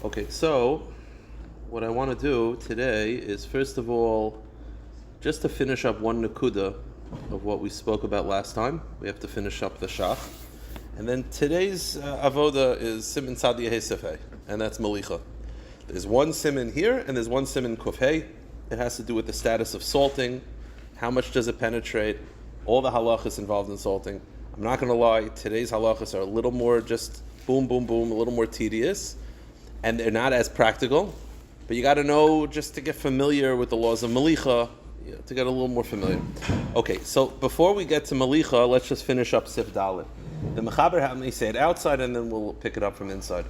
Okay, so what I want to do today is, first of all, just to finish up one nakuda of what we spoke about last time. We have to finish up the shach. And then today's avoda is Siman Tzadi Sefei, and that's Malicha. There's one Siman here, and there's one Siman Kufhei. It has to do with the status of salting. How much does it penetrate? All the halachas involved in salting. I'm not going to lie, today's halachas are a little more just boom, boom, boom, a little more tedious, and they're not as practical. But you got to know, just to get familiar with the laws of Malicha, to get a little more familiar. Okay, so before we get to Malicha, let's just finish up Sif Dalet. The Mechaber had me say it outside, and then we'll pick it up from inside.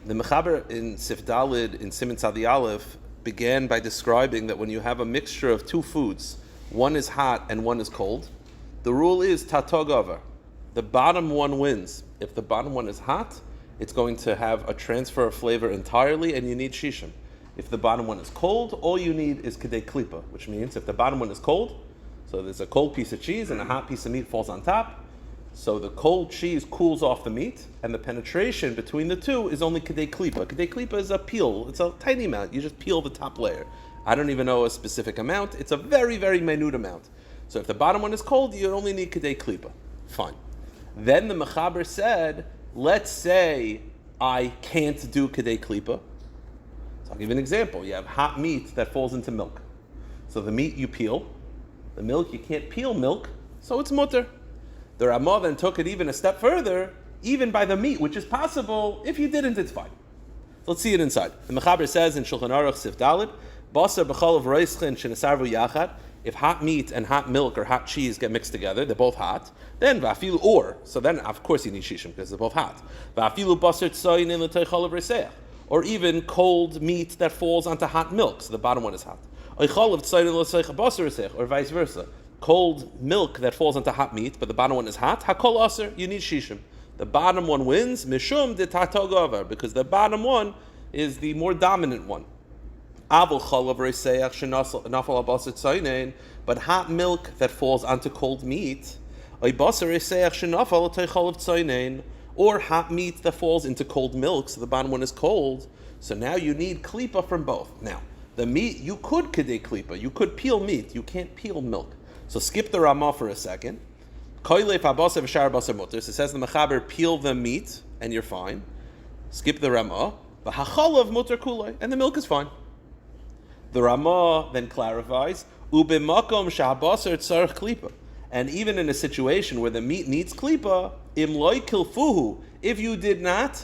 The Mechaber in Sif Dalet, in Siman Tzadi Aleph, began by describing that when you have a mixture of two foods, one is hot and one is cold, the rule is tatog over. The bottom one wins. If the bottom one is hot, it's going to have a transfer of flavor entirely, and you need shishim. If the bottom one is cold, all you need is kedei klipa, which means if the bottom one is cold, so there's a cold piece of cheese and a hot piece of meat falls on top, so the cold cheese cools off the meat, and the penetration between the two is only kedei klipa. Kedei klipa is a peel. It's a tiny amount. You just peel the top layer. I don't even know a specific amount. It's a very, very minute amount. So if the bottom one is cold, you only need kedei klipa. Fine. Then the Mechaber said, let's say I can't do kedei klipa. So I'll give you an example. You have hot meat that falls into milk. So the meat you peel, the milk, you can't peel milk, so it's mutter. The Ramah then took it even a step further, even by the meat, which is possible. If you didn't, it's fine. So let's see it inside. The Mechaber says in Shulchan Aruch Sif Dalet, Basar b'chalav roischin shenesarvu yachad. If hot meat and hot milk or hot cheese get mixed together, they're both hot, then vafilu so then of course you need shishim because they're both hot. Vafilu basar tzayin in l'tei chalav reseach. Or even cold meat that falls onto hot milk, so the bottom one is hot. Or vice versa. Cold milk that falls onto hot meat, but the bottom one is hot, hakol aser, you need shishim. The bottom one wins, mishum de tatog over, because the bottom one is the more dominant one. But hot milk that falls onto cold meat, or hot meat that falls into cold milk, so the bottom one is cold. So now you need klipa from both. Now, the meat, you could kedei klipa, you could peel meat, you can't peel milk. So skip the Ramah for a second. So it says the Mechaber, peel the meat, and you're fine. Skip the Ramah, and the milk is fine. The Ramah then clarifies, and even in a situation where the meat needs klipa, im loy kilfuhu, if you did not,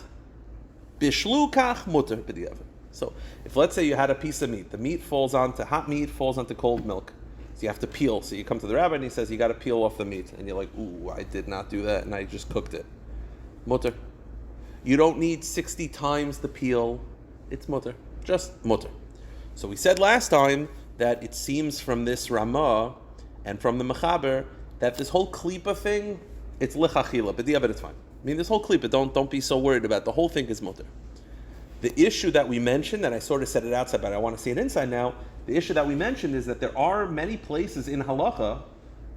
bishlu kach mutter b'diavad. So, if let's say you had a piece of meat, the meat falls onto hot meat, falls onto cold milk, so you have to peel. So you come to the rabbi and he says you got to peel off the meat, and you're like, ooh, I did not do that, and I just cooked it. Mutter. You don't need 60 times the peel. It's mutter, just mutter. So we said last time that it seems from this Ramah and from the Mechaber that this whole klipa thing, it's lechachila, but it's fine. I mean, this whole klipa, don't be so worried about it. The whole thing is mutter. The issue that we mentioned, and I sort of said it outside, but I want to see it inside now, the issue that we mentioned is that there are many places in halacha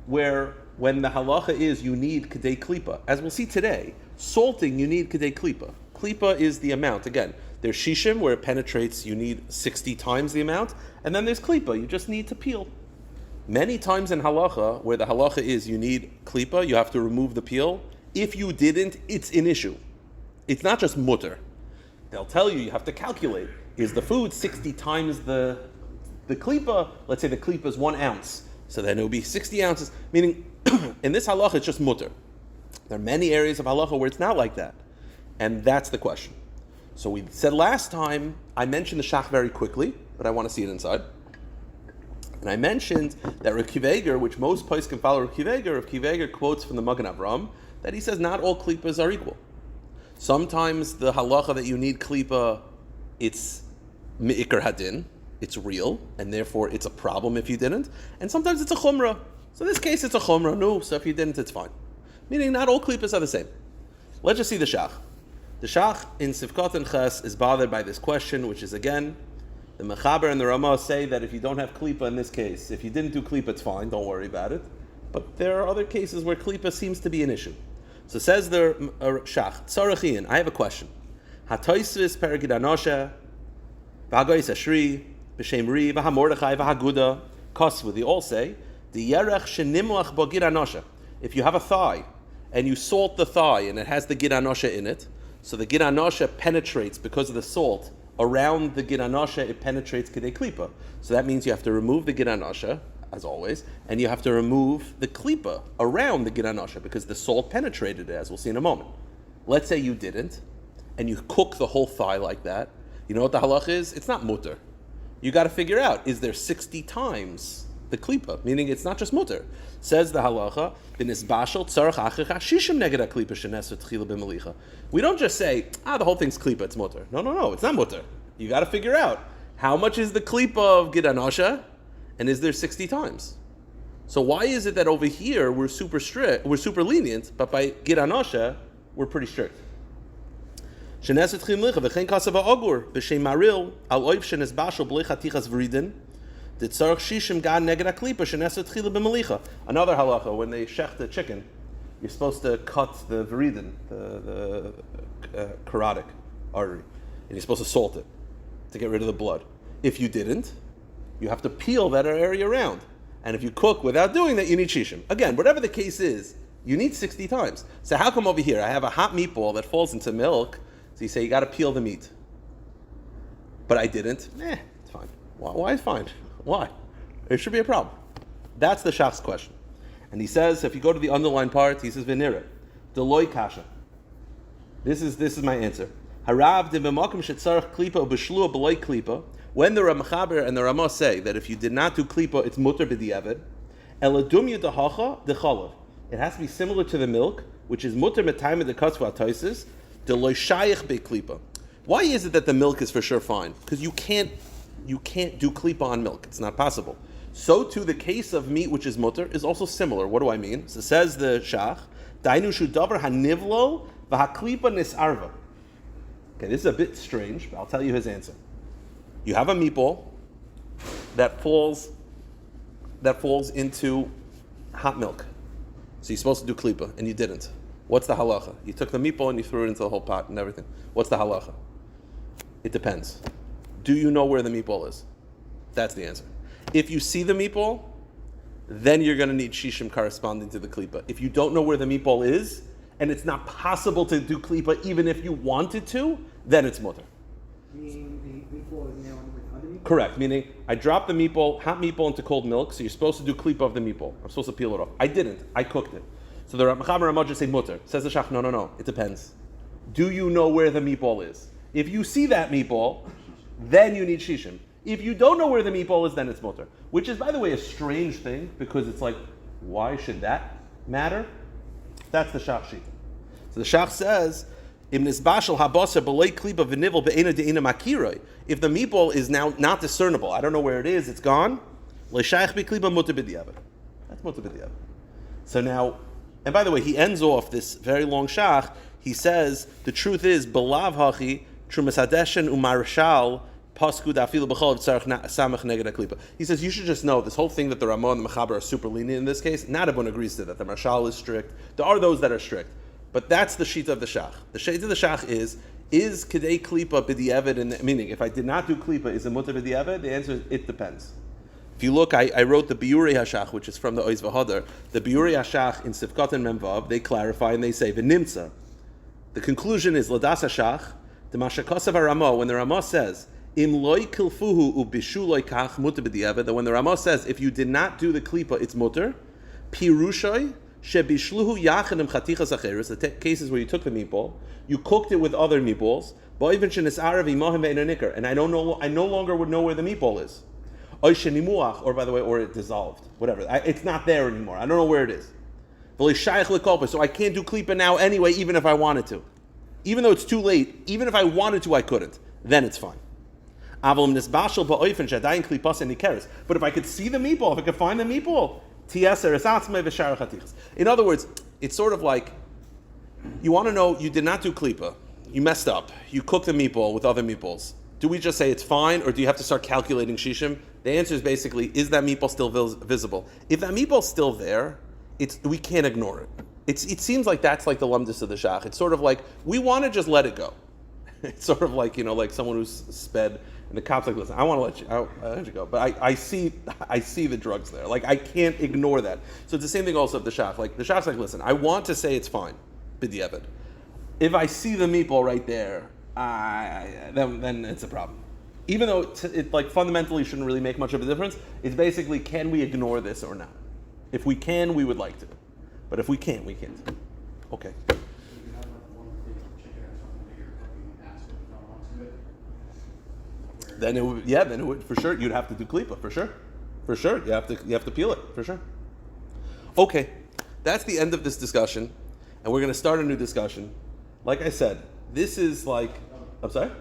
where when the halacha is you need kedei klipa. As we'll see today, salting, you need kedei klipa. Klipa is the amount. Again, there's shishim where it penetrates, you need 60 times the amount, and then there's klipa, you just need to peel. Many times in halacha, where the halacha is you need klipa, you have to remove the peel. If you didn't, it's an issue. It's not just mutter. They'll tell you have to calculate. Is the food 60 times the klipa? Let's say the klipa is 1 ounce. So then it will be 60 ounces. Meaning, in this halacha, it's just mutter. There are many areas of halacha where it's not like that. And that's the question. So we said last time, I mentioned the shach very quickly, but I want to see it inside. And I mentioned that Rav Kiva Eiger, which most poskim can follow Rav Kiva Eiger quotes from the Magen Avram, that he says not all klipas are equal. Sometimes the halacha that you need klipa, it's me'ikar hadin, it's real, and therefore it's a problem if you didn't. And sometimes it's a chumrah. So in this case it's a chumrah, no, so if you didn't, it's fine. Meaning not all klipas are the same. Let's just see the shach. The shach in Sivkot and Ches is bothered by this question, which is again, the Mechaber and the Ramah say that if you don't have klipa in this case, if you didn't do klipa, it's fine, don't worry about it. But there are other cases where klipa seems to be an issue. So says the shach, Tzarachian, I have a question. Hatoisvis per gid anosha, v'hagoyis ashri, b'shem ri, v'hamordechai, v'haguda, kosvu. They all say, the yerech shenimlach bo gid anosha. If you have a thigh, and you salt the thigh, and it has the gid anosha in it, so the gid anosha penetrates because of the salt. Around the gid anosha, it penetrates kidei klipa. So that means you have to remove the gid anosha, as always, and you have to remove the klipa around the gid anosha because the salt penetrated it, as we'll see in a moment. Let's say you didn't, and you cook the whole thigh like that. You know what the halach is? It's not mutter. You got to figure out, is there 60 times the klipa? Meaning it's not just mutter. Says the halacha, we don't just say, the whole thing's klipa, it's mutter. No, it's not mutter. You got to figure out, how much is the klipa of gid anosha, and is there 60 times? So why is it that over here we're super strict, we're super lenient, but by gid anosha, we're pretty strict? Another halacha, when they shech the chicken, you're supposed to cut the viridin, the carotid artery, and you're supposed to salt it to get rid of the blood. If you didn't, you have to peel that area around. And if you cook without doing that, you need shishim. Again, whatever the case is, you need 60 times. So how come over here I have a hot meatball that falls into milk, so you say you got to peel the meat. But I didn't. It's fine. Why is fine? Why? There should be a problem. That's the shach's question. And he says, if you go to the underlined part, he says, Venira, Deloy kasha. This is my answer. Harav de b'makom shetzarach klipa u'b'shlua b'loy klipa. When the Ramachaber and the Ramah say that if you did not do klipa, it's mutter b'diavad. Eladum yudahacha dechalav. It has to be similar to the milk, which is mutter metayim de katzva atoises. Deloy shayich be klipa. Why is it that the milk is for sure fine? Because you can't do klipa on milk. It's not possible. So too, the case of meat which is mutter is also similar. What do I mean? So says the shach, dainu shudavar hanivlo v'haklipa nisarva. Okay, this is a bit strange, but I'll tell you his answer. You have a meatball that falls into hot milk. So you're supposed to do klipa, and you didn't. What's the halacha? You took the meatball and you threw it into the whole pot and everything. What's the halacha? It depends. Do you know where the meatball is? That's the answer. If you see the meatball, then you're going to need shishim corresponding to the klipa. If you don't know where the meatball is, and it's not possible to do klipa even if you wanted to, then it's mutter. Meaning the meatball is now underneath? Correct, meaning I dropped the meatball, hot meatball into cold milk, so you're supposed to do klipa of the meatball. I'm supposed to peel it off. I didn't. I cooked it. So the Mechaber Ramah just say mutter. Says the shach, no. It depends. Do you know where the meatball is? If you see that meatball, then you need shishim. If you don't know where the meatball is, then it's mutter. Which is, by the way, a strange thing, because it's like, why should that matter? That's the shach shita. So the shach says, if the meatball is now not discernible, I don't know where it is, it's gone, that's mutter b'diavad. So now, and by the way, he ends off this very long shach. He says, the truth is, belav hachi, trumas hadeshen umarshal, pasku dafilu b'chol v'tzarech samach neged haklipa. He says, you should just know, this whole thing that the Ramah and the Mechaber are super lenient in this case, not everyone agrees to that. The marshal is strict. There are those that are strict. But that's the shita of the shach. The shita of the shach is kedei klipa b'diavad, meaning, if I did not do klipa, is it mutter b'diavad? The answer is, it depends. If you look, I wrote the Biurei Hashach, which is from the Oiz V'Hadar. The Biurei Hashach in Sivkot and Memvav, they clarify and they say, V'nimtza. The conclusion is, Ladas Hashach, the Mashakasav HaRamah, when the Ramah says, Im loy kilfuhu ubishu loy kach mutter b'diavad, that when the Ramah says, if you did not do the klipa, it's mutter, Pirushoy, shebishluhu yachanim chatichas acheres, the cases where you took the meatball, you cooked it with other meatballs, Ba'ivin shenisarav imahim ve'ena nikar, and I no longer would know where the meatball is. Or by the way, or it dissolved, whatever. It's not there anymore. I don't know where it is. So I can't do klipa now anyway, even if I wanted to. Even though it's too late, even if I wanted to, I couldn't. Then it's fine. But if I could see the meatball, if I could find the meatball, in other words, it's sort of like, you want to know, you did not do klipa, you messed up, you cooked the meatball with other meatballs. Do we just say it's fine, or do you have to start calculating shishim? The answer is basically, is that meatball still visible? If that meatball's still there, we can't ignore it. It seems like that's like the lumdus of the shach. It's sort of like, we want to just let it go. It's sort of like, like someone who's sped, and the cop's like, listen, I want to let you, I'll let you go, but I see the drugs there. Like, I can't ignore that. So it's the same thing also of the shach. Like, the shach's like, listen, I want to say it's fine, b'diavad. If I see the meatball right there, then it's a problem. Even though it like fundamentally shouldn't really make much of a difference, it's basically, can we ignore this or not? If we can, we would like to. But if we can't, we can't. Okay. Then it would for sure. You'd have to do klipa for sure. You have to peel it for sure. Okay, that's the end of this discussion, and we're going to start a new discussion. Like I said, this is like, I'm sorry?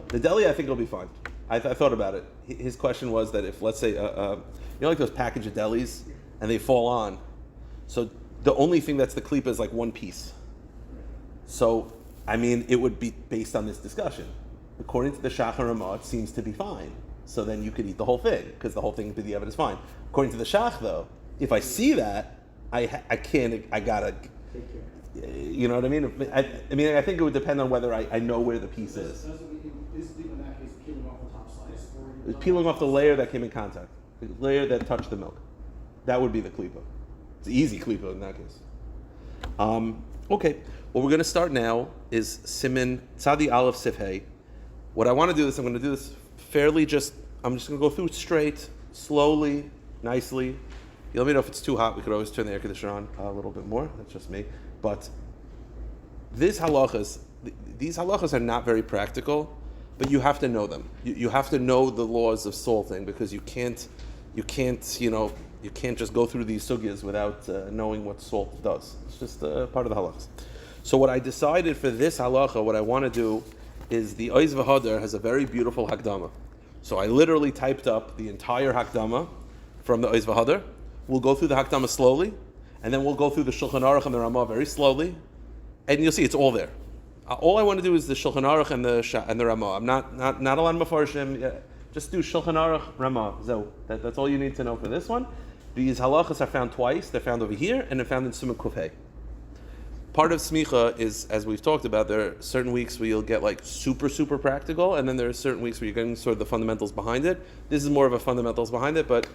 The deli, I think will be fine. I thought about it. His question was that if, let's say, like those package of delis, and they fall on, so the only thing that's the klipa is like one piece. So, I mean, it would be based on this discussion. According to the Shach and Ramah, it seems to be fine. So then you could eat the whole thing, because the whole thing b'diavad is fine. According to the Shach, though, if I see that, I gotta, you know what I mean? I think it would depend on whether I know where the piece is. Is in that case peeling off the top slice? It's peeling off the layer that came in contact, the layer that touched the milk. That would be the klipa. It's easy klipa in that case. Okay, what we're going to start now is Siman Tzadi Aleph Sif Hey. What I want to do is I'm going to do this fairly I'm just going to go through it straight, slowly, nicely. You let me know if it's too hot. We could always turn the air conditioner on a little bit more. That's just me. But these halachas are not very practical, but you have to know them. You have to know the laws of salting, because you can't just go through these sugyas without knowing what salt does. It's just part of the halachas. So what I decided for this halacha, what I want to do is the Oiz V'Hadar has a very beautiful hakdama. So I literally typed up the entire hakdama from the Oiz V'Hadar. We'll go through the hakdama slowly, and then we'll go through the Shulchan Aruch and the Ramah very slowly, and you'll see it's all there. All I want to do is the Shulchan Aruch and the Ramah. I'm not a lot of Mefarshim. Just do Shulchan Aruch, Ramah. So that's all you need to know for this one. These halachas are found twice. They're found over here, and they're found in Siman Kufay. Part of Semicha is, as we've talked about, there are certain weeks where you'll get like super, super practical, and then there are certain weeks where you're getting sort of the fundamentals behind it. This is more of a fundamentals behind it, but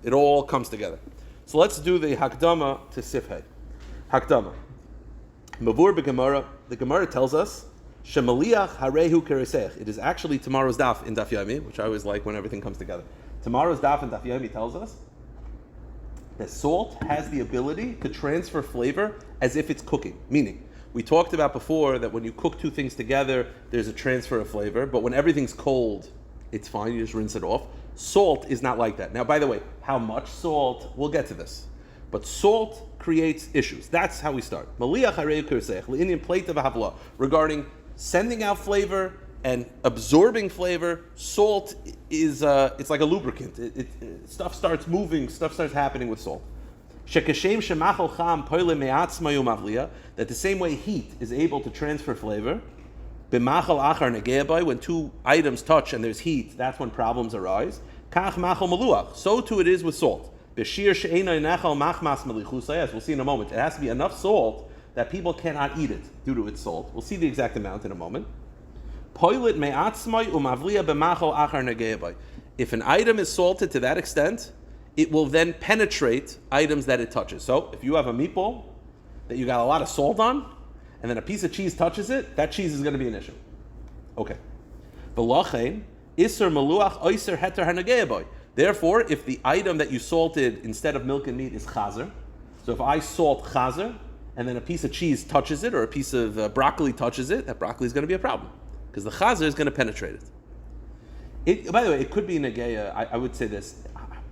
it all comes together. So let's do the Hakdama to Sifhei. Hakdama. Mavur b'Gemara. The Gemara tells us, Shemaliach harehu keresech. It is actually tomorrow's daf in Daf Yomi, which I always like when everything comes together. Tomorrow's daf in Daf Yomi tells us that salt has the ability to transfer flavor as if it's cooking. Meaning, we talked about before that when you cook two things together, there's a transfer of flavor, but when everything's cold, it's fine, you just rinse it off. Salt is not like that. Now, by the way, how much salt? We'll get to this. But salt creates issues. That's how we start. Regarding sending out flavor and absorbing flavor, salt is it's like a lubricant. Stuff starts moving, stuff starts happening with salt. That the same way heat is able to transfer flavor, when two items touch and there's heat, that's when problems arise. So too it is with salt. As we'll see in a moment, it has to be enough salt that people cannot eat it due to its salt. We'll see the exact amount in a moment. If an item is salted to that extent, it will then penetrate items that it touches. So if you have a meatball that you got a lot of salt on, and then a piece of cheese touches it, that cheese is going to be an issue. Okay. Therefore, if the item that you salted instead of milk and meat is chazer, so if I salt chazer, and then a piece of cheese touches it, or a piece of broccoli touches it, that broccoli is going to be a problem, because the chazer is going to penetrate it. By the way, it could be negeya. I would say this,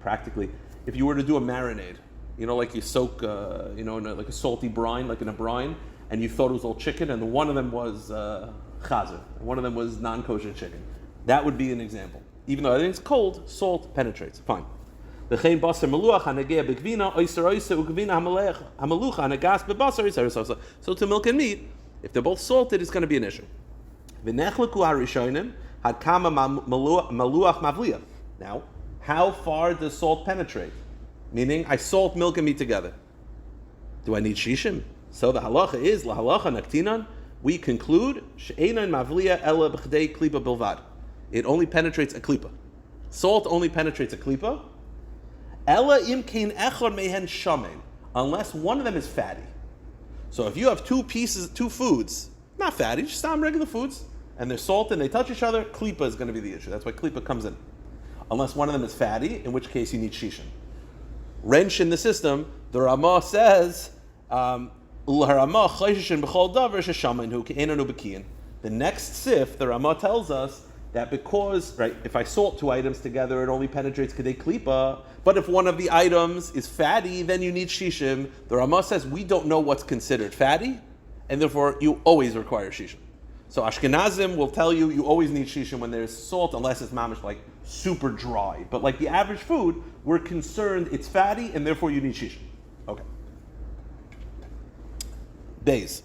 practically, if you were to do a marinade, like you soak, in like a salty brine, like in a brine, and you thought it was all chicken, and one of them was chazer, and one of them was non-kosher chicken. That would be an example. Even though everything's cold, salt penetrates. Fine. So to milk and meat, if they're both salted, it's going to be an issue. Now, how far does salt penetrate? Meaning, I salt milk and meat together. Do I need shishim? So the halacha is, la halacha naktinan, we conclude she'enan mavliya ela b'chdei klipa bilvad. It only penetrates a klipa. Salt only penetrates a klipa. Ela imkein echad mehen shamen, unless one of them is fatty. So if you have two foods, not fatty, just some regular foods, and they're salted and they touch each other, klipa is going to be the issue. That's why klipa comes in. Unless one of them is fatty, in which case you need shishin. Wrench in the system, the Ramah says, the next sif, the Ramah tells us that because, right, if I salt two items together, it only penetrates kedei klipa, but if one of the items is fatty, then you need shishim. The Ramah says we don't know what's considered fatty, and therefore you always require shishim. So Ashkenazim will tell you always need shishim when there's salt, unless it's mamish like super dry. But like the average food, we're concerned it's fatty, and therefore you need shishim. Okay. Beis.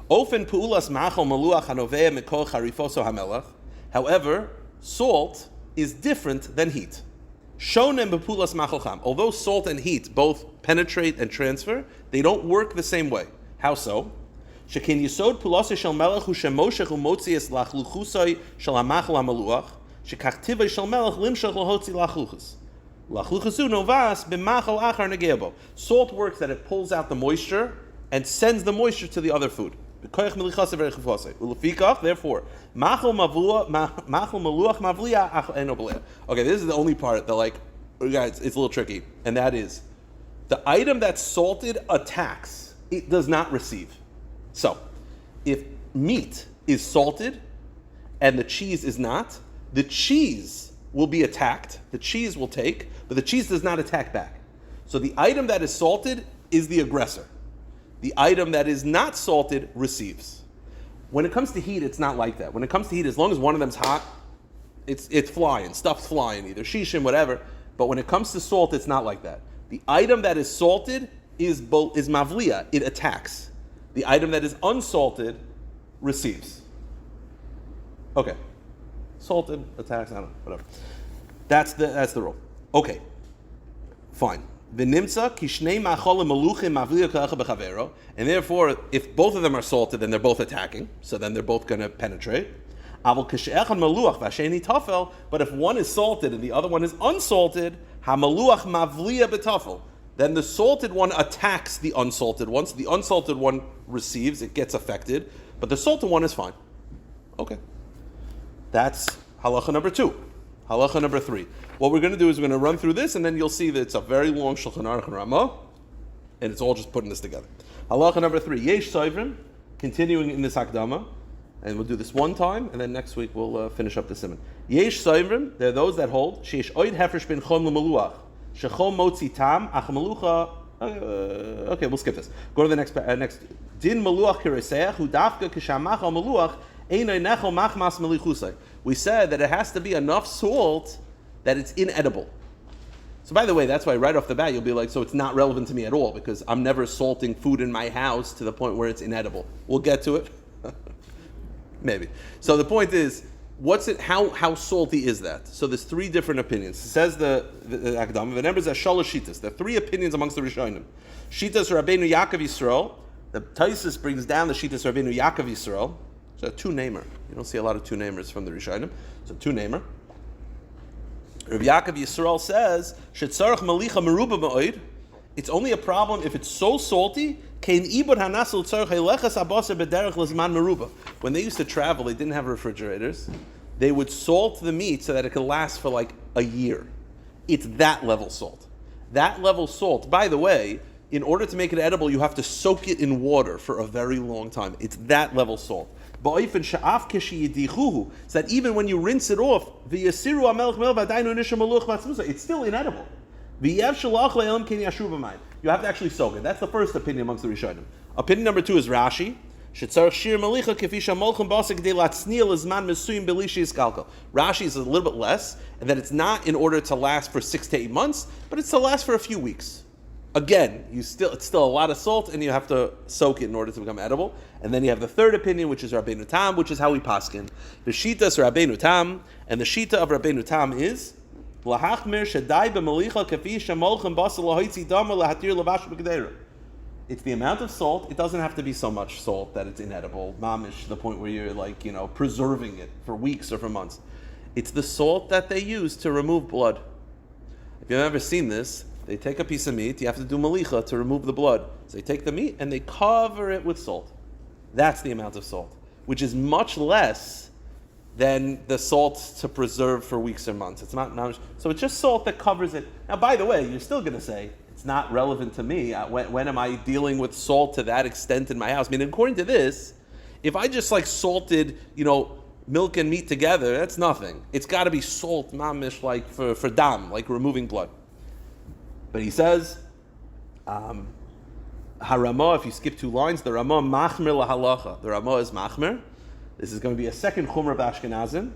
Ofen pu'ulas machal maluach hanovea mikol charifoso hamelach. However, salt is different than heat. Shonem bepulas machal cham. Although salt and heat both penetrate and transfer, they don't work the same way. How so? Shekin yisod pulase shel melech hu shemoshech umotzias lachluchusai shel hamachal hamaluach. Shekach tivei shel melech limshach lahotzi lachluchus. Lachluchusu novas b'machal achar negebo. Salt works that it pulls out the moisture and sends the moisture to the other food. Therefore, machal maluach mavliya. Okay, this is the only part that, like, guys, it's a little tricky, and that is the item that's salted attacks; it does not receive. So, if meat is salted and the cheese is not, the cheese will be attacked. The cheese will take, but the cheese does not attack back. So the item that is salted is the aggressor. The item that is not salted receives. When it comes to heat, it's not like that. When it comes to heat, as long as one of them's hot, it's flying, stuff's flying, either shishim, whatever. But when it comes to salt, it's not like that. The item that is salted is mavliya, it attacks. The item that is unsalted receives. Okay. Salted, attacks, I don't know, whatever. That's the rule. Okay. Fine. And therefore, if both of them are salted, then they're both attacking. So then they're both going to penetrate. But if one is salted and the other one is unsalted, then the salted one attacks the unsalted one. So the unsalted one receives, it gets affected, but the salted one is fine. Okay. That's halacha number 2. Halacha number 3. What we're going to do is we're going to run through this, and then you'll see that it's a very long Shulchan Aruch and Ramah, and it's all just putting this together. Halacha number 3. Yesh Soivrim, continuing in this Hakdama, and we'll do this one time, and then next week we'll finish up the Siman. Yesh Soivrim, there are those that hold, Sheish Oid Hefresh Ben Chom L'Meluach, Shechom Motzi Tam, Ach Melucha. Okay, we'll skip this. Go to the next. Din Meluach Kireseach, Hu Dafka Kishamach Al Meluach. We said that it has to be enough salt that it's inedible. So by the way, that's why right off the bat you'll be like, so it's not relevant to me at all because I'm never salting food in my house to the point where it's inedible. We'll get to it. Maybe. So the point is, how salty is that? So there's 3 different opinions. It says the Akdam, the numbers are Shalosh Shitas. There are 3 opinions amongst the Rishonim. Shitas Rabbeinu Yaakov Yisrael. The Taisus brings down the Shitas Rabbeinu Yaakov Yisrael. So a 2-namer. You don't see a lot of 2-namers from the Rishonim. So 2-namer. Rabbi Yaakov Yisrael says, "Shetzarach malicha meruba ma'od." It's only a problem if it's so salty. Kein ibud hanasel tzarach helechas abasar bederech lezman meruba. When they used to travel, they didn't have refrigerators. They would salt the meat so that it could last for like a year. It's that level salt. That level salt. By the way, in order to make it edible, you have to soak it in water for a very long time. It's that level salt. So that even when you rinse it off, it's still inedible. You have to actually soak it. That's the first opinion amongst the Rishonim. Opinion number 2 is Rashi. Rashi is a little bit less, and that it's not in order to last for 6 to 8 months, but it's to last for a few weeks. Again, it's still a lot of salt, and you have to soak it in order to become edible. And then you have the third opinion, which is Rabbeinu Tam, which is how we paskin. The Shita is Rabbeinu Tam, and the Shita of Rabbeinu Tam is lahachmir shadai b'malicha kafi shamolchem basar lahoitzi dama lahatir lavash b'gedera. It's the amount of salt. It doesn't have to be so much salt that it's inedible, mamish, to the point where you're like, preserving it for weeks or for months. It's the salt that they use to remove blood. If you've ever seen this, they take a piece of meat, you have to do malicha to remove the blood. So they take the meat and they cover it with salt. That's the amount of salt, which is much less than the salt to preserve for weeks or months. It's not so it's just salt that covers it. Now, by the way, you're still going to say, it's not relevant to me. When am I dealing with salt to that extent in my house? I mean, according to this, if I just like salted, milk and meat together, that's nothing. It's got to be salt, mamish, like for dam, like removing blood. But he says, Harama, if you skip 2 lines, the Rama machmir lahalacha. The Rama is machmir. This is going to be a second chumrah of Ashkenazim.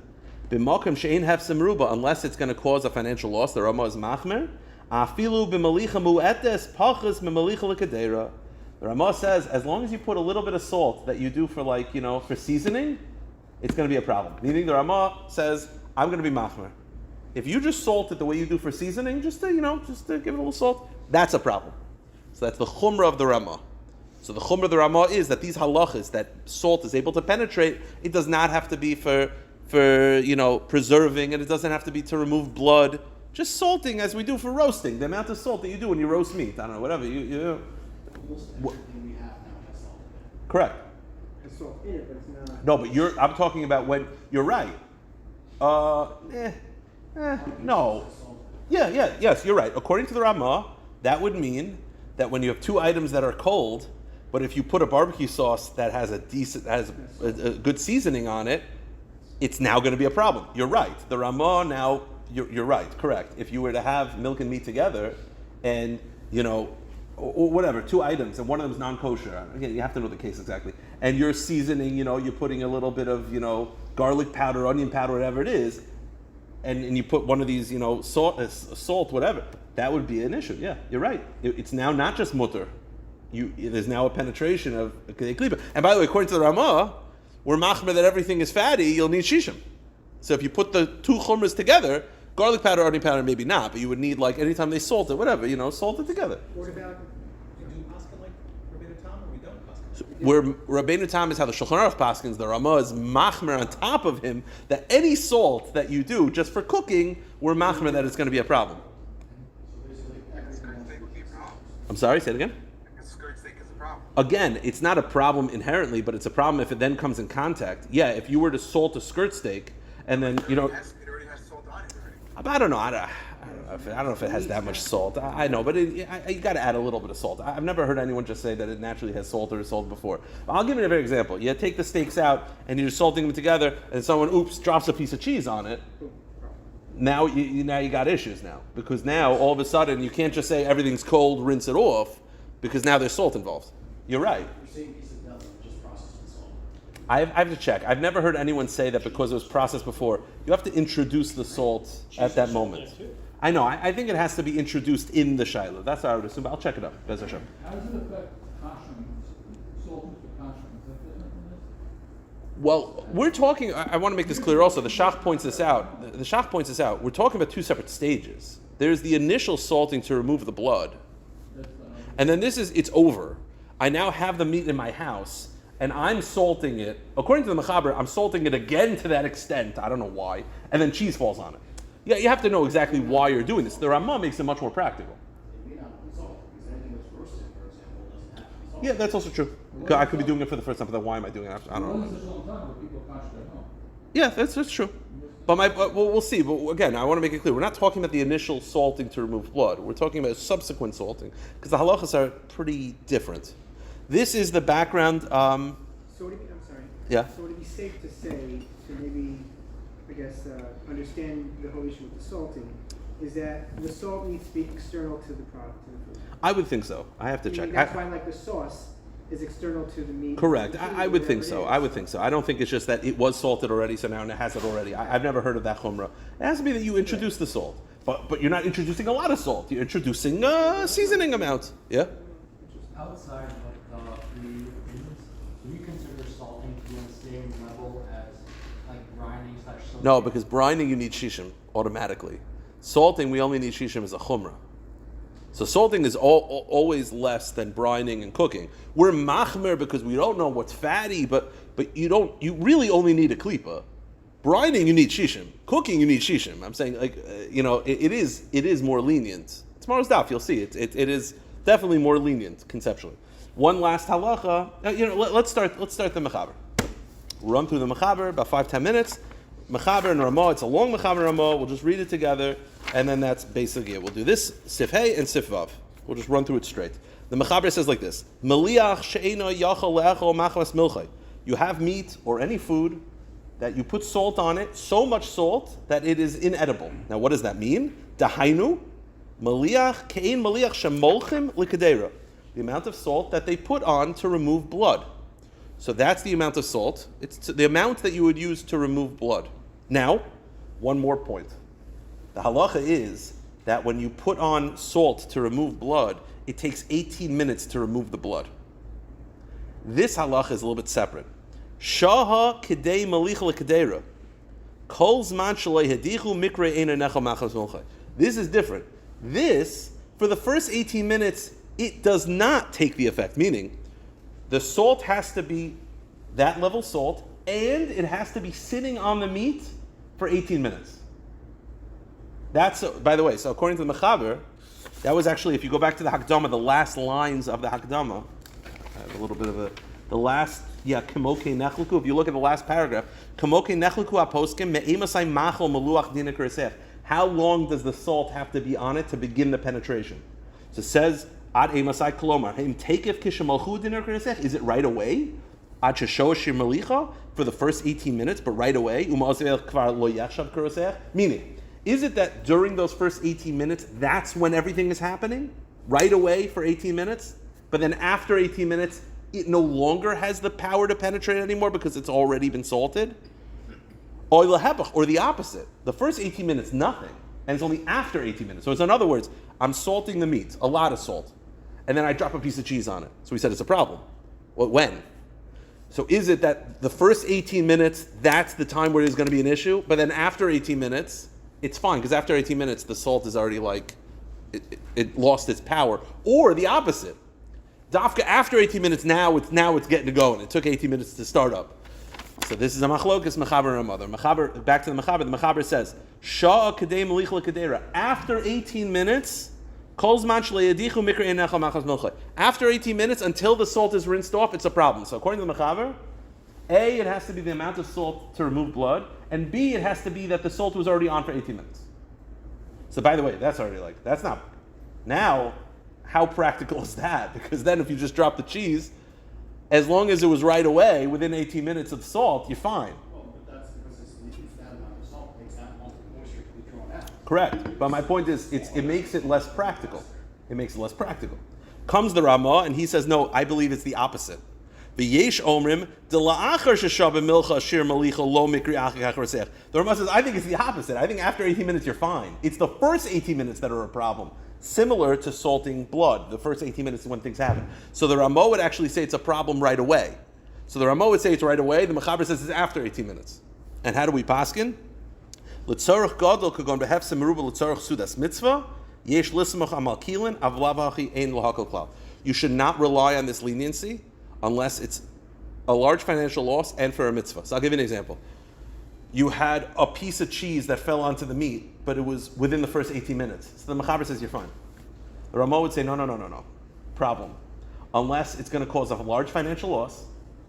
B'makom she'ein hefsem ruba, unless it's going to cause a financial loss. The Rama is machmir. Afilu b'malicha mu'etes pachas b'malicha l'kadeira. The Rama says, as long as you put a little bit of salt that you do for for seasoning, it's going to be a problem. Meaning the Rama says, I'm going to be machmir. If you just salt it the way you do for seasoning, just to give it a little salt, that's a problem. So that's the chumrah of the Rama. So the chumrah of the Rama is that these halachas, that salt is able to penetrate, it does not have to be for preserving, and it doesn't have to be to remove blood. Just salting as we do for roasting, the amount of salt that you do when you roast meat. I don't know, whatever. Almost everything we have now has salt in it. Correct. There's salt in it, but it's not. No, but I'm talking about when you're right. No. Yes, you're right. According to the Ramah, that would mean that when you have 2 items that are cold, but if you put a barbecue sauce that has a good seasoning on it, it's now going to be a problem. You're right. The Ramah now, you're right, correct. If you were to have milk and meat together, and or whatever, 2 items, and one of them is non-kosher. Again, you have to know the case exactly. And you're seasoning, you're putting a little bit of, garlic powder, onion powder, whatever it is, and you put one of these, salt, whatever. That would be an issue. Yeah, you're right. It's now not just mutter. There's now a penetration of kedei klipa. And by the way, according to the Ramah, we're machmer that everything is fatty. You'll need shishim. So if you put the 2 chumras together, garlic powder, onion powder, maybe not, but you would need anytime they salt it, whatever, salt it together. What about do paskin like Rabbeinu Tam, or we don't paskin? So where Rabbeinu Tam is how the Shulchan Aruch paskins, the Ramah is machmer on top of him that any salt that you do just for cooking, we're machmer that it's going to be a problem. I'm sorry, say it again? Skirt steak is a problem. Again, it's not a problem inherently, but it's a problem if it then comes in contact. Yeah, if you were to salt a skirt steak, and then, It already has salt on it already. I don't know. I don't know if it has that much salt. I know, but you got to add a little bit of salt. I've never heard anyone just say that it naturally has salt or is salt before. I'll give you a very example. You take the steaks out, and you're salting them together, and someone, drops a piece of cheese on it. Now you got issues now, because now all of a sudden you can't just say everything's cold, rinse it off, because now there's salt involved. You're right. You're saying piece of nothing, just processed with salt. I have to check. I've never heard anyone say that because it was processed before. You have to introduce the salt at that moment. I know. I think it has to be introduced in the shiloh. That's what I would assume. But I'll check it up. Bez Hashem. How does it affect kashrut? Salt for kashrut? Is that different from this? Well, we're talking. I want to make this clear. Also, the Shach points this out. The Shach points this out. We're talking about 2 separate stages. There's the initial salting to remove the blood, and then it's over. I now have the meat in my house, and I'm salting it. According to the Mechaber, I'm salting it again to that extent. I don't know why. And then cheese falls on it. Yeah, you have to know exactly why you're doing this. The Ramah makes it much more practical. It may not be salt, because anything that's roasted, for example, doesn't have to be salt. Yeah, that's also true. I could be doing it for the first time, but then why am I doing it? I don't Well, know. this is all the time where people kashrut at home. Yeah, that's true. But we'll see. But again, I want to make it clear. We're not talking about the initial salting to remove blood. We're talking about subsequent salting, because the halachas are pretty different. This is the background. So would it be, I'm sorry. Yeah. So would it be safe to say, to maybe, I guess, understand the whole issue with the salting, is that the salt needs to be external to the product, to the food? I would think so. I have to check. That's why, like, the sauce is external to the meat. Correct. the food, I would whatever think it so. is. I would think so. I don't think it's just that it was salted already, so now it has it already. I've never heard of that chumrah. It has to be that you introduce the salt, but you're not introducing a lot of salt. You're introducing a seasoning amount. Yeah. Outside like the ingredients, do you consider salting to be on the same level as like brining / soaking? No, because brining you need shishim automatically. Salting we only need shishim as a chumrah. So salting is always less than brining and cooking. We're machmer because we don't know what's fatty, but you really only need a klipa. Brining, you need shishim. Cooking, you need shishim. I'm saying, it is more lenient. Tomorrow's daf, you'll see it is definitely more lenient conceptually. One last halacha. Let's start the mechaber. Run through the mechaber about 5-10 minutes. Mechaber and Ramah. It's a long mechaber and Ramah. We'll just read it together, and then that's basically it. We'll do this sif hey and sif vav. We'll just run through it straight. The mechaber says like this: Meliach she'ena yachal le'echol machmas milchay. You have meat or any food that you put salt on it, so much salt that it is inedible. Now, what does that mean? Dahainu meliach kein meliach shemolchim likadera. The amount of salt that they put on to remove blood. So that's the amount of salt. It's the amount that you would use to remove blood. Now, one more point. The halacha is that when you put on salt to remove blood, it takes 18 minutes to remove the blood. This halacha is a little bit separate. Shaha kidei malicha lekadera. Kol zman shalei hadichu mikre eina necha machas milchay. This is different. This, for the first 18 minutes, it does not take the effect. Meaning, the salt has to be that level salt, and it has to be sitting on the meat for 18 minutes. That's, by the way, so according to the Mechaber, that was actually, if you go back to the Hakdama, the last lines of the Hakdama, I have a little bit of the last, Kemoke Nechluku, if you look at the last paragraph, Kemoke Nechluku aposkim me'emasai machol meluach dina keresech. How long does the salt have to be on it to begin the penetration? So it says, Ad emasai kolomar. Takef kishamalchu dina keresech. Is it right away? Ad sheshoa shir malicha for the first 18 minutes, but right away. Kvar lo yachshav keresech. Meaning, is it that during those first 18 minutes, that's when everything is happening? Right away for 18 minutes? But then after 18 minutes, it no longer has the power to penetrate anymore because it's already been salted? Or the opposite. The first 18 minutes, nothing. And it's only after 18 minutes. So it's in other words, I'm salting the meat, a lot of salt. And then I drop a piece of cheese on it. So we said it's a problem. Well, when? So is it that the first 18 minutes, that's the time where there's going to be an issue, but then after 18 minutes, it's fine, because after 18 minutes, the salt is already it lost its power. Or the opposite. Dafka, after 18 minutes, now it's getting to go, and it took 18 minutes to start up. So this is a machlokas mechaber and a mother. Mechaber, back to the mechaber says, Sha'a kadei melicha kadera. After 18 minutes, after 18 minutes, until the salt is rinsed off, it's a problem. So according to the mechaber, A, it has to be the amount of salt to remove blood, and B, it has to be that the salt was already on for 18 minutes. So by the way, that's already that's not, now, how practical is that? Because then if you just drop the cheese, as long as it was right away, within 18 minutes of salt, you're fine. Well, but that's because it's that amount of salt takes that long for moisture to be drawn out. Correct. But my point is, it makes it less practical. It makes it less practical. Comes the Ramah, and he says, no, I believe it's the opposite. The Ramah says, I think it's the opposite. I think after 18 minutes, you're fine. It's the first 18 minutes that are a problem. Similar to salting blood. The first 18 minutes is when things happen. So the Ramah would actually say it's a problem right away. So the Ramah would say it's right away. The Mechaber says it's after 18 minutes. And how do we paskin? L'tzorach gadol kagon behefse meruba l'tzorach sudas mitzvah yesh lismach amal kilin avlavachi ein lahakol klal. You should not rely on this leniency unless it's a large financial loss and for a mitzvah. So I'll give you an example. You had a piece of cheese that fell onto the meat, but it was within the first 18 minutes. So the Mechaber says you're fine. The Ramah would say, no. Problem. Unless it's going to cause a large financial loss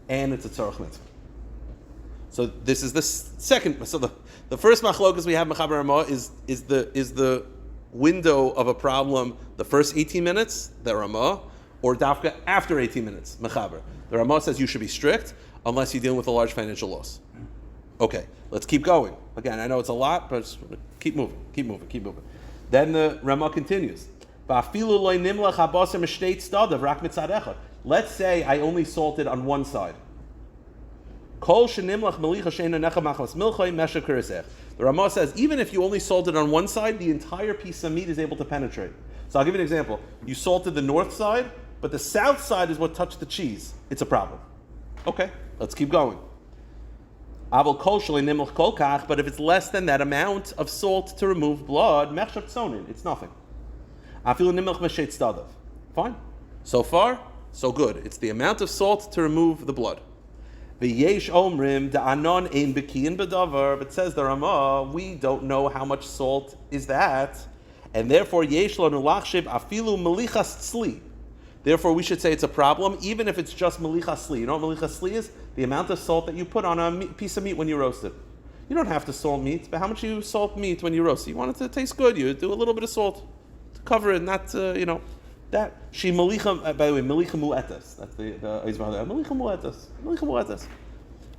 and it's a tzorach mitzvah. So this is the second. So the first machlokas we have Mechaber Ramah is the window of a problem the first 18 minutes, the Ramah, or dafka after 18 minutes, Mechaber. The Ramah says you should be strict unless you're dealing with a large financial loss. Okay, let's keep going. Again, I know it's a lot, but just keep moving. Then the Ramah continues. Let's say I only salted on one side. The Ramah says, even if you only salted on one side, the entire piece of meat is able to penetrate. So I'll give you an example. You salted the north side, but the south side is what touched the cheese. It's a problem. Okay, let's keep going. But if it's less than that amount of salt to remove blood, it's nothing. Afilu nimach meshet stadav. Fine. So far, so good. It's the amount of salt to remove the blood. V'yesh omrim da'anon ein bekiyin b'davar. But says the Ramah, we don't know how much salt is that, and therefore yesh lanu lachshiv afilu melichas tzli. Therefore, we should say it's a problem, even if it's just melichas tzli. You know what melichas tzli is? The amount of salt that you put on a piece of meat when you roast it. You don't have to salt meat, but how much you salt meat when you roast it? You want it to taste good. You do a little bit of salt to cover it, not that. She melicha. By the way, melicha mu'etas. That's the melicha mu'etas.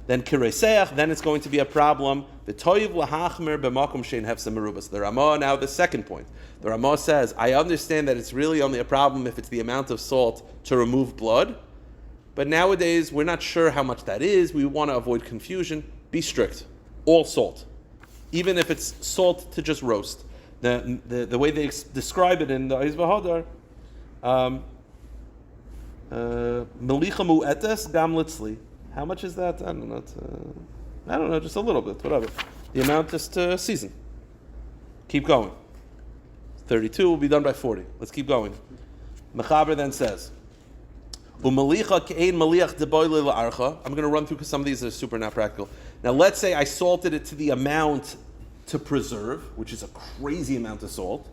Then kireseach. Then it's going to be a problem. The toiv lahachmer b'makom shein hefsa merubas. The Ramah now the second point. The Ramah says, I understand that it's really only a problem if it's the amount of salt to remove blood, but nowadays we're not sure how much that is. We want to avoid confusion. Be strict. All salt, even if it's salt to just roast. The way they describe it in the Oiz V'Hodar, melicha mu'etes gam litzli. How much is that? I don't know, just a little bit, whatever. The amount is to season. Keep going. 32 will be done by 40. Let's keep going. Mechaber then says, Umalicha ke'ein maliach deboile la'archa. I'm going to run through because some of these are super not practical. Now let's say I salted it to the amount to preserve, which is a crazy amount of salt.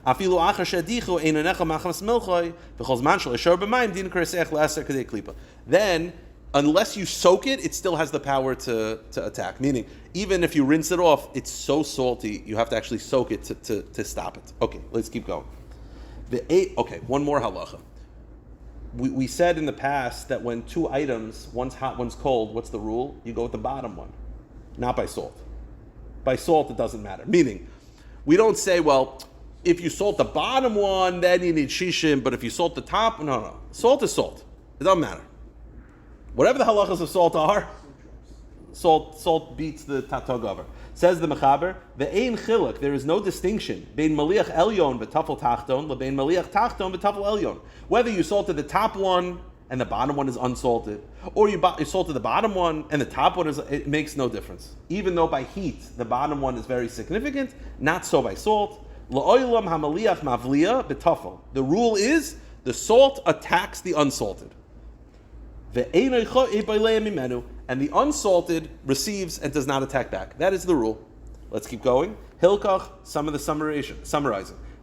Afilu achar shedichu ein anecha machmas milchoy v'chol zman shel yishor b'mayim din kareseach la'aser kadei klipa. Then, unless you soak it, it still has the power to attack. Meaning, even if you rinse it off, it's so salty, you have to actually soak it to stop it. Okay, let's keep going. One more halacha. We said in the past that when two items, one's hot, one's cold, what's the rule? You go with the bottom one, not by salt. By salt, it doesn't matter. Meaning, we don't say, well, if you salt the bottom one, then you need shishim, but if you salt the top, no. Salt is salt. It doesn't matter. Whatever the halachas of salt are, salt beats the tatogaver. Says the Mechaber, ve'ein chiluk, there is no distinction bein maliach elyon v'tafel tachton lebein maliach tachton v'tafel elyon. Whether you salted the top one and the bottom one is unsalted, or you salted the bottom one and the top one it makes no difference. Even though by heat the bottom one is very significant, not so by salt. La'olam hamaliach mavliya b'tafel. The rule is the salt attacks the unsalted. And the unsalted receives and does not attack back. That is the rule. Let's keep going. Hilkach, some of the summarizing.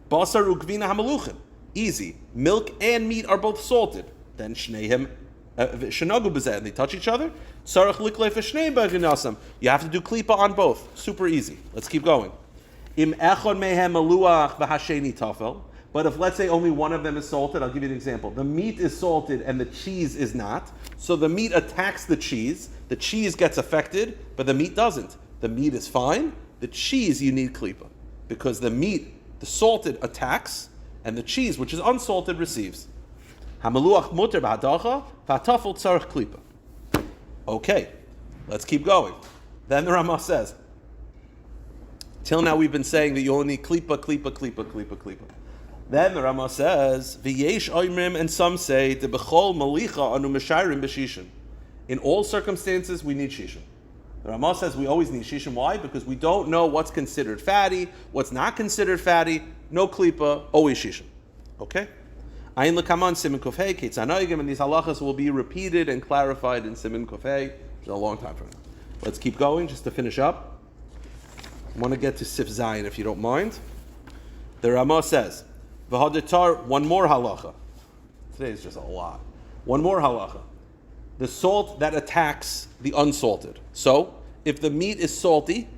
Basar ugvina hamaluchin. Easy. Milk and meat are both salted. Then shnehem shenagu b'zeh, and they touch each other. Sarach liklei v'shnei b'ginasam. You have to do klipa on both. Super easy. Let's keep going. Im echon mehem maluach v'hasheni tafel. But if, let's say, only one of them is salted, I'll give you an example. The meat is salted and the cheese is not. So the meat attacks the cheese gets affected, but the meat doesn't. The meat is fine. The cheese, you need klipa. Because the meat, the salted, attacks, and the cheese, which is unsalted, receives. Hamaluach muter b'hadacha, v'hatafel tzarech klipa. Okay, let's keep going. Then the Ramah says, till now we've been saying that you only need klipa. Then the Ramah says, "V'yesh oimrim," and some say, "The bechol malicha anu meshayrim b'shishim." In all circumstances, we need shishim. The Ramah says we always need shishim. Why? Because we don't know what's considered fatty, what's not considered fatty. No klipa, always shishim. Okay. Ayin lekaman Siman Kofei Ketzanoigim, and these halachas will be repeated and clarified in Siman Kofei, which is a long time from now. Let's keep going, just to finish up. I want to get to Sif Zayin, if you don't mind. The Ramah says, V'hadatar, one more halacha. Today is just a lot. One more halacha. The salt that attacks the unsalted. So, if the meat is salty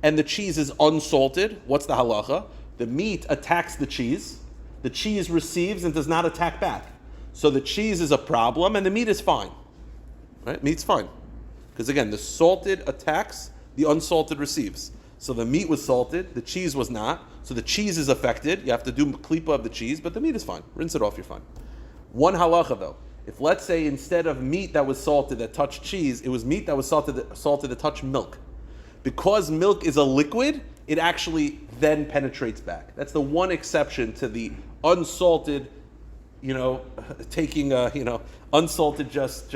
and the cheese is unsalted, what's the halacha? The meat attacks the cheese receives and does not attack back. So the cheese is a problem and the meat is fine. Right? Meat's fine. Because again, the salted attacks, the unsalted receives. So the meat was salted, the cheese was not. So the cheese is affected. You have to do klipa of the cheese, but the meat is fine. Rinse it off, you're fine. One halacha though. If let's say instead of meat that was salted that touched cheese, it was meat that was salted that touched milk. Because milk is a liquid, it actually then penetrates back. That's the one exception to the unsalted, taking, unsalted just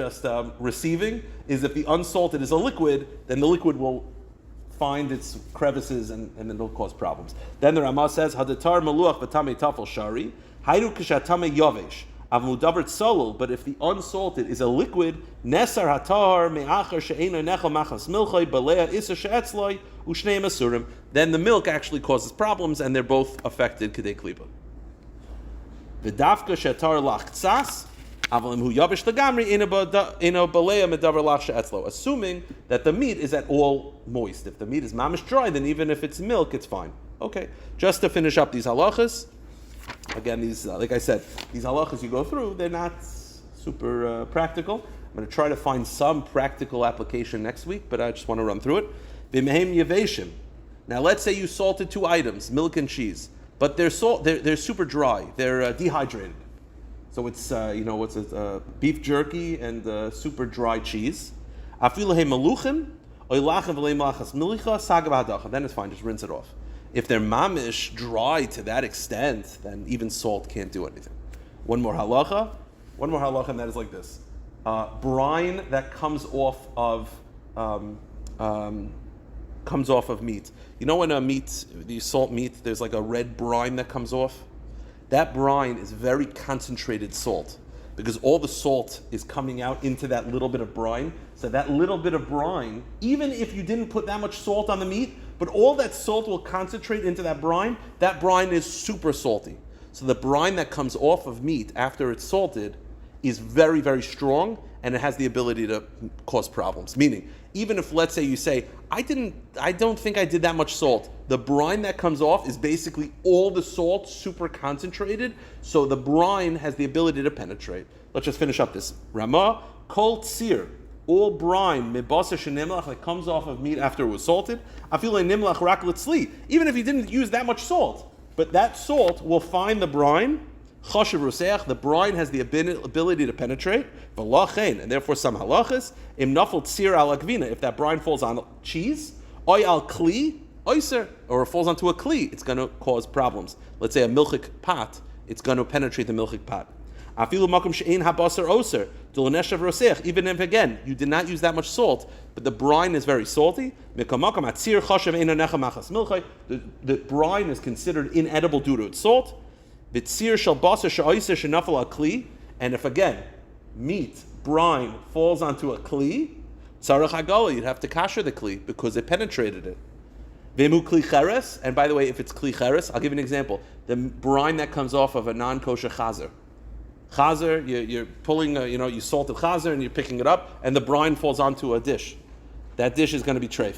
receiving, is if the unsalted is a liquid, then the liquid will find its crevices and then it'll cause problems. Then the Ramah says, Hadatar maluach v'tamei tafel shari, hayru kishatame yavesh, avmudavar tzolul, but if the unsalted is a liquid, nesar hatar me'achar she'eno nechel machas milchay, balea isa she'etzloi, u'shnei masurim, then the milk actually causes problems and they're both affected k'dei klipa. V'dafka she'tar lachtzas, assuming that the meat is at all moist. If the meat is mamish dry, then even if it's milk, it's fine. Okay, just to finish up these halachas. Again, these, like I said, these halachas you go through, they're not super practical. I'm going to try to find some practical application next week, but I just want to run through it. V'mehem yeveshim. Now, let's say you salted 2 items, milk and cheese, but they're super dry. They're dehydrated. So it's beef jerky and super dry cheese. Then it's fine, just rinse it off. If they're mamish dry to that extent, then even salt can't do anything. One more halacha, and that is like this: brine that comes off of meat. You know when you salt meat, there's like a red brine that comes off. That brine is very concentrated salt because all the salt is coming out into that little bit of brine. So that little bit of brine, even if you didn't put that much salt on the meat, but all that salt will concentrate into that brine is super salty. So the brine that comes off of meat after it's salted is very, very strong, and it has the ability to cause problems. Meaning, even if, let's say you say, I don't think I did that much salt, the brine that comes off is basically all the salt super concentrated, so the brine has the ability to penetrate. Let's just finish up this. Ramah, kol tzir, all brine, mebasar shenimlach, that comes off of meat after it was salted, afilei nimlach rak litzli, even if you didn't use that much salt, but that salt will find the brine, chashiv ruseach, the brine has the ability to penetrate, and therefore some halachas, im nafel tzir al agvina, if that brine falls on cheese, oy al kli, oyser, or it falls onto a kli, it's going to cause problems. Let's say a milchik pot, it's going to penetrate the milchik pot. Afilu makom she'ein habasar oser, doloneshav roseach, even if again, you did not use that much salt, but the brine is very salty, the brine is considered inedible due to its salt, and if again, meat, brine, falls onto a kli, you'd have to kasher the kli because it penetrated it. And by the way, if it's kli cheres, I'll give you an example. The brine that comes off of a non-kosher chazer. Chazer, you're pulling, you salted chazer and you're picking it up, and the brine falls onto a dish. That dish is going to be treif.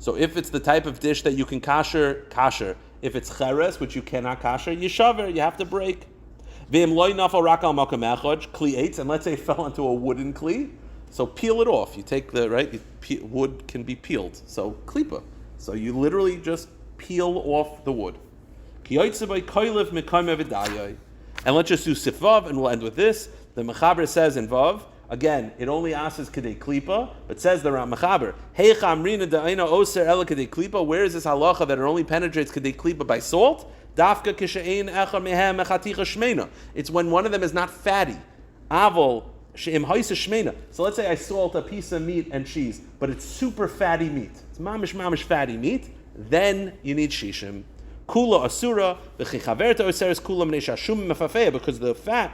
So if it's the type of dish that you can kasher. If it's cheres, which you cannot kasher, yishaver, you have to break. Kli eitz, and let's say it fell onto a wooden kli, so peel it off. You take wood can be peeled, so klipa. So you literally just peel off the wood. And let's just do sifvav, and we'll end with this. The Mechaber says in Vav, again, it only asks kedei klipa, but says the Mechaber, heicha amrina da'ina oser ela kedei klipa, where is this halacha that it only penetrates kedei klipa by salt? Dafka kishein echa mehem echaticha shmeina. It's when one of them is not fatty. Avol she'im haisa shmeina. So let's say I salt a piece of meat and cheese, but it's super fatty meat. It's mamish fatty meat. Then you need shishim. Kula asura v'chichaverta oseres kula mnei shashum mefafeya, because the fat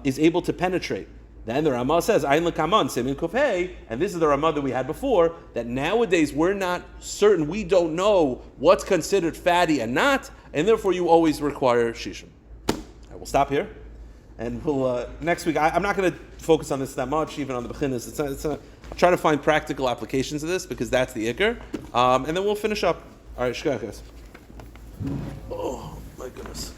is able to penetrate. Then the Ramah says, Ayin l'kaman, Siman Kufhei, and this is the Ramah that we had before, that nowadays we're not certain, we don't know what's considered fatty and not, and therefore you always require shishim. I will stop here, and we'll, next week, I'm not going to focus on this that much, even on the beginnas. I'll try to find practical applications of this, because that's the ikr, and then we'll finish up. All right, shkach, guys. Oh, my goodness.